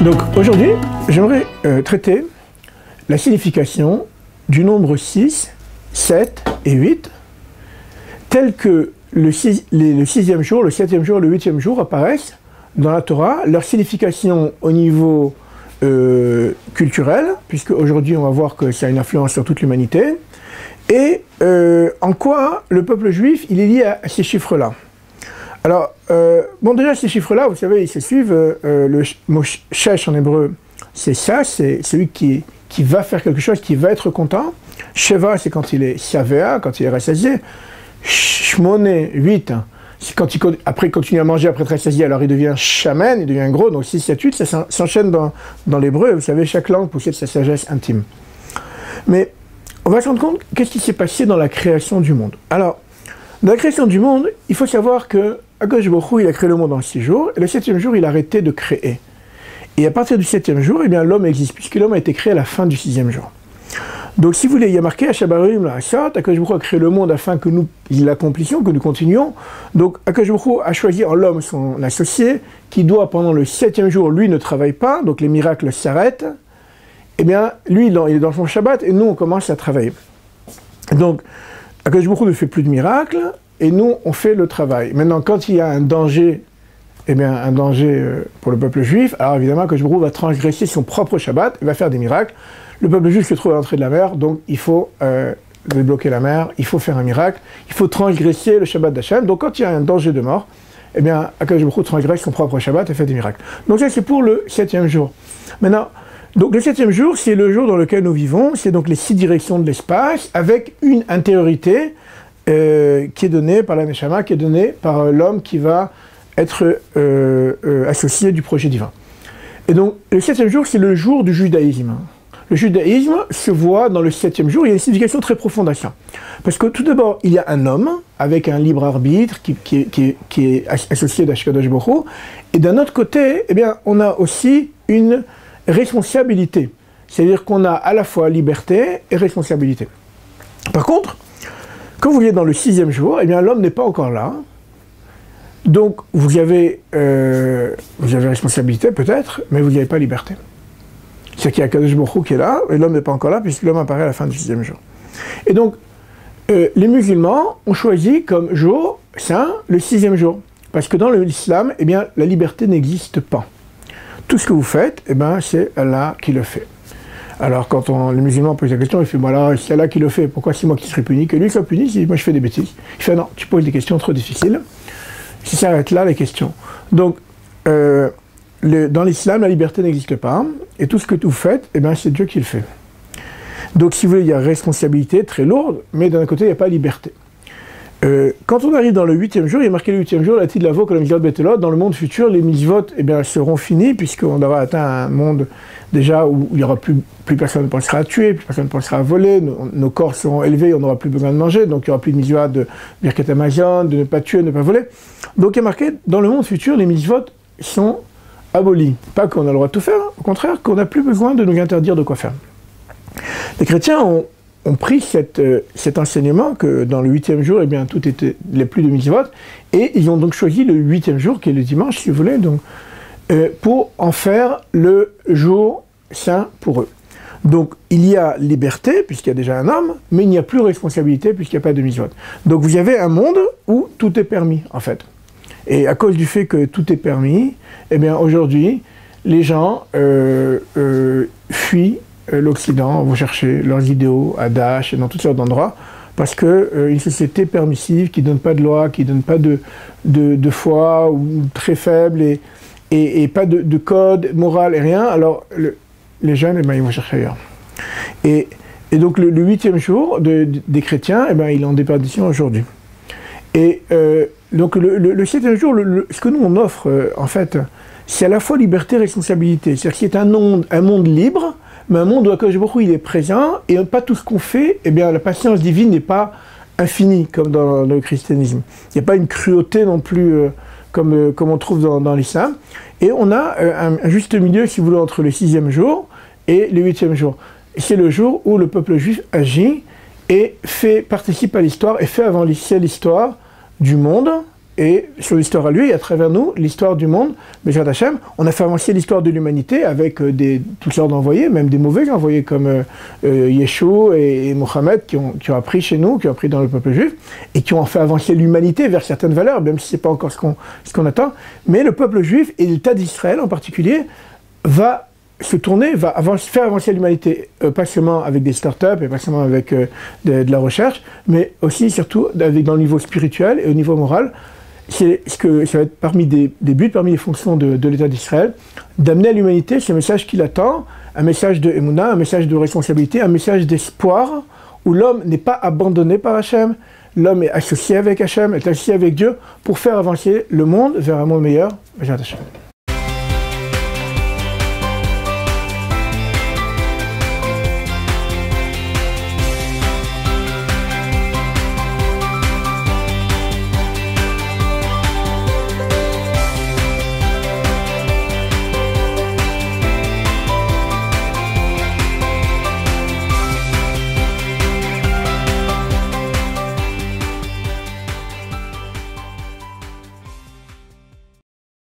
Donc aujourd'hui, j'aimerais traiter la signification du nombre 6, 7 et 8, tel que le sixième jour, le septième jour et le huitième jour apparaissent dans la Torah, leur signification au niveau culturel, puisque aujourd'hui on va voir que ça a une influence sur toute l'humanité, et en quoi le peuple juif il est lié à ces chiffres-là. Alors, bon déjà ces chiffres-là, vous savez, ils se suivent, le mot shesh en hébreu, c'est ça, c'est celui qui va faire quelque chose, qui va être content. Sheva, c'est quand il est savea, quand il est rassasié. Shmone, 8, c'est quand après il continue à manger après être rassasié, alors il devient shamen, il devient gros, donc 6, 7, 8, ça s'enchaîne dans l'hébreu, vous savez, chaque langue possède sa sagesse intime. Mais on va se rendre compte, qu'est-ce qui s'est passé dans la création du monde? Alors, dans la création du monde, il faut savoir que Akadosh Baruch Hu, il a créé le monde en 6 jours, et le 7e jour, il a arrêté de créer. Et à partir du 7e jour, eh bien, l'homme existe, puisque l'homme a été créé à la fin du 6e jour. Donc, si vous voulez, il y a marqué Ashabarim la Asat, Akadosh Baruch Hu a créé le monde afin que nous l'accomplissions, que nous continuions. Donc, Akadosh Baruch Hu a choisi en l'homme son associé, qui doit, pendant le 7e jour, lui ne travaille pas, donc les miracles s'arrêtent. Eh bien, lui, il est dans son Shabbat, et nous, on commence à travailler. Donc, Akadosh Baruch Hu ne fait plus de miracles, et nous, on fait le travail. Maintenant, quand il y a un danger, eh bien, un danger pour le peuple juif, alors évidemment, Akadosh Baruch Hu va transgresser son propre Shabbat, il va faire des miracles. Le peuple juif se trouve à l'entrée de la mer, donc il faut débloquer la mer, il faut faire un miracle, il faut transgresser le Shabbat d'Hachem. Donc quand il y a un danger de mort, eh bien, Akadosh Baruch Hu transgresse son propre Shabbat et fait des miracles. Donc ça, c'est pour le 7e jour. Maintenant, donc le 7e jour, c'est le jour dans lequel nous vivons, c'est donc les 6 directions de l'espace, avec une intériorité qui est donnée par la Neshama, qui est donnée par l'homme qui va être associé du projet divin. Et donc, le 7e jour, c'est le jour du judaïsme. Le judaïsme se voit dans le 7e jour, il y a une signification très profonde à ça. Parce que tout d'abord, il y a un homme avec un libre arbitre qui est associé d'Akadosh Baruch Hu, et d'un autre côté, eh bien, on a aussi une responsabilité. C'est-à-dire qu'on a à la fois liberté et responsabilité. Par contre, quand vous êtes dans le 6e jour, eh bien, l'homme n'est pas encore là. Donc, vous avez responsabilité peut-être, mais vous n'avez pas liberté. C'est qu'il y a Akadosh Baruch Hu qui est là, et l'homme n'est pas encore là, puisque l'homme apparaît à la fin du 6e jour. Et donc, les musulmans ont choisi comme jour saint le 6e jour. Parce que dans l'islam, eh bien, la liberté n'existe pas. Tout ce que vous faites, eh bien, c'est Allah qui le fait. Alors, quand les musulmans posent la question, il fait, voilà, c'est Allah qui le fait, pourquoi c'est moi qui serais puni? Que lui soit puni si moi je fais des bêtises. Il fait, non, tu poses des questions trop difficiles. Si ça arrête là, les questions. Donc, dans l'islam, la liberté n'existe pas, et tout ce que vous faites, eh bien, c'est Dieu qui le fait. Donc, si vous voulez, il y a responsabilité très lourde, mais d'un côté, il n'y a pas liberté. Quand on arrive dans le 8e jour, il y a marqué le 8e jour, la tide lavo, comme la betelot, dans le monde futur, les mitzvot eh bien, seront finis, puisqu'on aura atteint un monde déjà où il n'y aura plus personne ne pensera à tuer, plus personne ne pensera à voler, nos corps seront élevés, on n'aura plus besoin de manger, donc il n'y aura plus de mitzvot de Birkat Hamazon, de ne pas tuer, de ne pas voler. Donc il y a marqué, dans le monde futur, les mitzvot sont abolis. Pas qu'on a le droit de tout faire, au contraire, qu'on n'a plus besoin de nous interdire de quoi faire. Les chrétiens ont pris cet enseignement que dans le 8e jour, eh bien, tout était les plus de mitzvot, et ils ont donc choisi le 8e jour, qui est le dimanche, si vous voulez, donc, pour en faire le jour saint pour eux. Donc, il y a liberté, puisqu'il y a déjà un homme, mais il n'y a plus responsabilité, puisqu'il n'y a pas de mitzvot. Donc, vous avez un monde où tout est permis, en fait. Et à cause du fait que tout est permis, eh bien, aujourd'hui, les gens fuient l'Occident, vont chercher leurs idéaux à Daesh et dans toutes sortes d'endroits, parce qu'une société permissive qui ne donne pas de loi, qui ne donne pas de foi, ou très faible, et pas de code moral et rien, alors les jeunes, eh ben, ils vont chercher ailleurs. Et donc le 8e jour des chrétiens, eh ben, il est en déperdition aujourd'hui. Et donc le 7e jour, ce que nous on offre, en fait, c'est à la fois liberté et responsabilité. C'est-à-dire que c'est un monde libre, mais un monde où Akadosh Baruch Hu il est présent, et pas tout ce qu'on fait, eh bien la patience divine n'est pas infinie, comme dans le christianisme. Il n'y a pas une cruauté non plus, comme on trouve dans l'islam. Et on a un juste milieu, si vous voulez, entre le 6e jour et le 8e jour. C'est le jour où le peuple juif agit et participe à l'histoire, et fait avancer l'histoire du monde, et sur l'histoire à lui, et à travers nous, l'histoire du monde, Bezrat Hashem. On a fait avancer l'histoire de l'humanité avec toutes sortes d'envoyés, même des mauvais envoyés comme Yeshua et Mohammed qui ont appris chez nous, qui ont appris dans le peuple juif, et qui ont fait avancer l'humanité vers certaines valeurs, même si ce n'est pas encore ce qu'on attend. Mais le peuple juif, et l'État d'Israël en particulier, va se tourner, faire avancer l'humanité, pas seulement avec des startups et pas seulement avec de la recherche, mais aussi, surtout, dans le niveau spirituel et au niveau moral. C'est ce que ça va être parmi des buts, parmi les fonctions de l'État d'Israël, d'amener à l'humanité ce message qu'il attend, un message de Emouna, un message de responsabilité, un message d'espoir, où l'homme n'est pas abandonné par Hachem, l'homme est associé avec Hachem, est associé avec Dieu, pour faire avancer le monde vers un monde meilleur. Bezrat Hashem.